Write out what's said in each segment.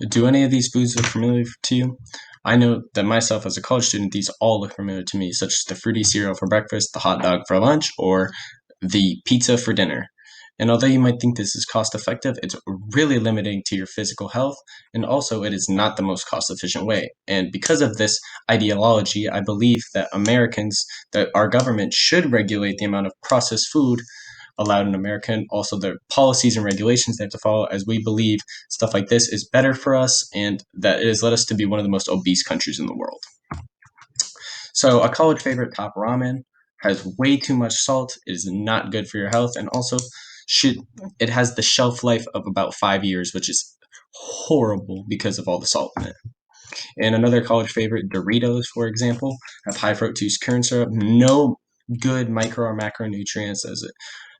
Do any of these foods look familiar to you? I know that myself as a college student, these all look familiar to me, such as the fruity cereal for breakfast, the hot dog for lunch, or the pizza for dinner. And although you might think this is cost effective, it's really limiting to your physical health, and also it is not the most cost efficient way. And because of this ideology, I believe that that our government should regulate the amount of processed food allowed in America, and also the policies and regulations they have to follow, as we believe stuff like this is better for us and that it has led us to be one of the most obese countries in the world. So, a college favorite, Top Ramen, has way too much salt. It is not good for your health, and also should it has the shelf life of about 5 years, which is horrible because of all the salt in it. And another college favorite, Doritos, for example, have high fructose corn syrup, no good micro or macronutrients as it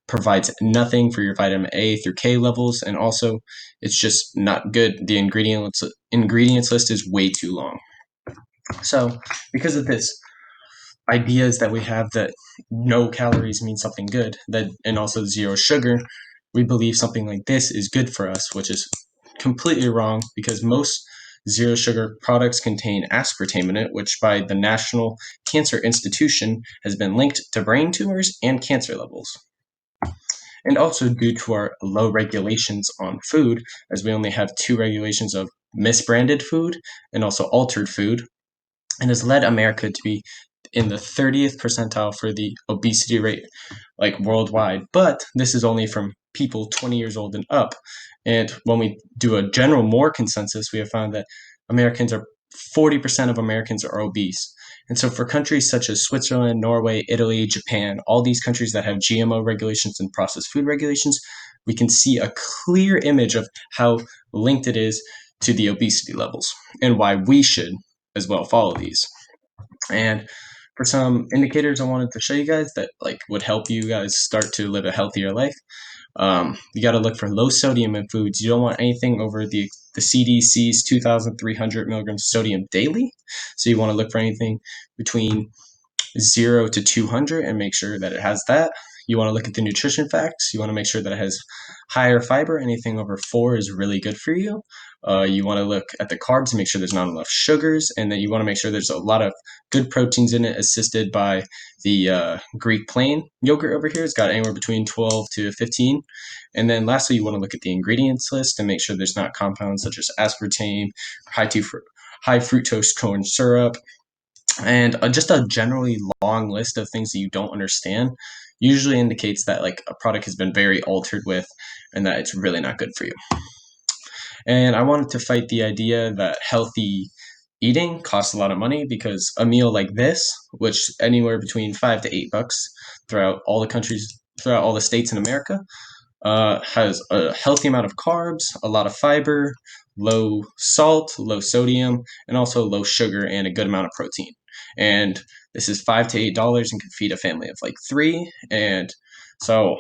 provides nothing for your vitamin A through K levels, and also it's just not good. The ingredients list is way too long. So, because of this, ideas that we have that no calories mean something good, that and also zero sugar, we believe something like this is good for us, which is completely wrong because most zero sugar products contain aspartame in it, which by the National Cancer Institution has been linked to brain tumors and cancer levels. And also due to our low regulations on food, as we only have two regulations of misbranded food and also altered food, and has led America to be in the 30th percentile for the obesity rate, like worldwide. But this is only from people 20 years old and up. And when we do a general more consensus, we have found that Americans are 40% of Americans are obese. And so, for countries such as Switzerland, Norway, Italy, Japan, all these countries that have GMO regulations and processed food regulations, we can see a clear image of how linked it is to the obesity levels and why we should as well follow these. And for some indicators I wanted to show you guys that like would help you guys start to live a healthier life. You got to look for low sodium in foods. You don't want anything over the CDC's 2,300 milligrams sodium daily. So you want to look for anything between 0 to 200 and make sure that it has that. You want to look at the nutrition facts. You want to make sure that it has higher fiber. Anything over 4 is really good for you. You want to look at the carbs and make sure there's not enough sugars. And then you want to make sure there's a lot of good proteins in it, assisted by the Greek plain yogurt over here. It's got anywhere between 12 to 15. And then lastly, you want to look at the ingredients list and make sure there's not compounds such as aspartame, high, high fructose corn syrup, and just a generally long list of things that you don't understand usually indicates that like a product has been very altered with and that it's really not good for you. And I wanted to fight the idea that healthy eating costs a lot of money because a meal like this, which anywhere between $5 to $8 throughout all the countries, throughout all the states in America, has a healthy amount of carbs, a lot of fiber, low salt, low sodium, and also low sugar and a good amount of protein. And this is $5 to $8 and can feed a family of like three. And so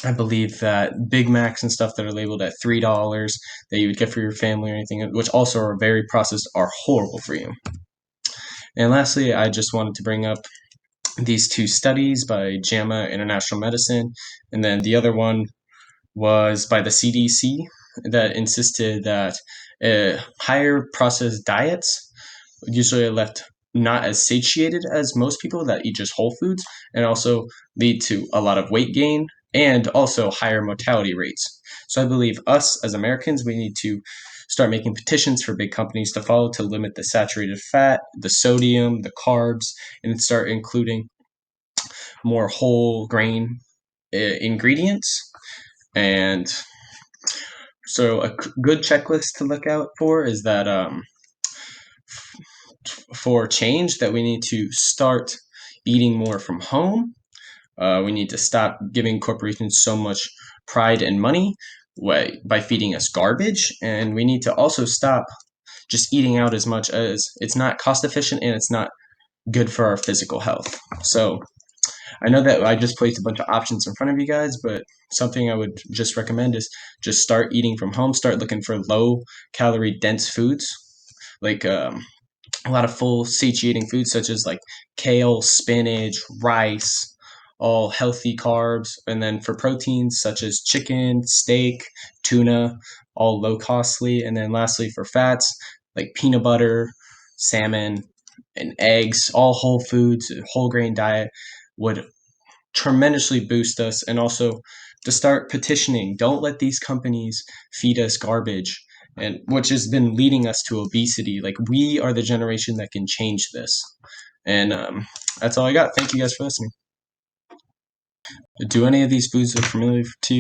I believe that Big Macs and stuff that are labeled at $3 that you would get for your family or anything, which also are very processed, are horrible for you. And lastly, I just wanted to bring up these two studies by JAMA International Medicine, and then the other one was by the CDC that insisted that higher processed diets usually are left not as satiated as most people that eat just whole foods, and also lead to a lot of weight gain and also higher mortality rates. So I believe us as Americans, we need to start making petitions for big companies to follow to limit the saturated fat, the sodium, the carbs, and start including more whole grain ingredients. And so a good checklist to look out for is that for change that we need to start eating more from home. We need to stop giving corporations so much pride and money by feeding us garbage, and we need to also stop just eating out as much as it's not cost efficient and it's not good for our physical health. So I know that I just placed a bunch of options in front of you guys, but something I would just recommend is just start eating from home. Start looking for low calorie dense foods like a lot of full satiating foods such as like kale, spinach, rice, all healthy carbs. And then for proteins such as chicken, steak, tuna, all low costly. And then lastly for fats like peanut butter, salmon, and eggs, all whole foods, whole grain diet would tremendously boost us. And also to start petitioning, don't let these companies feed us garbage, and which has been leading us to obesity. Like, we are the generation that can change this. And that's all I got. Thank you guys for listening. Do any of these foods look familiar to you?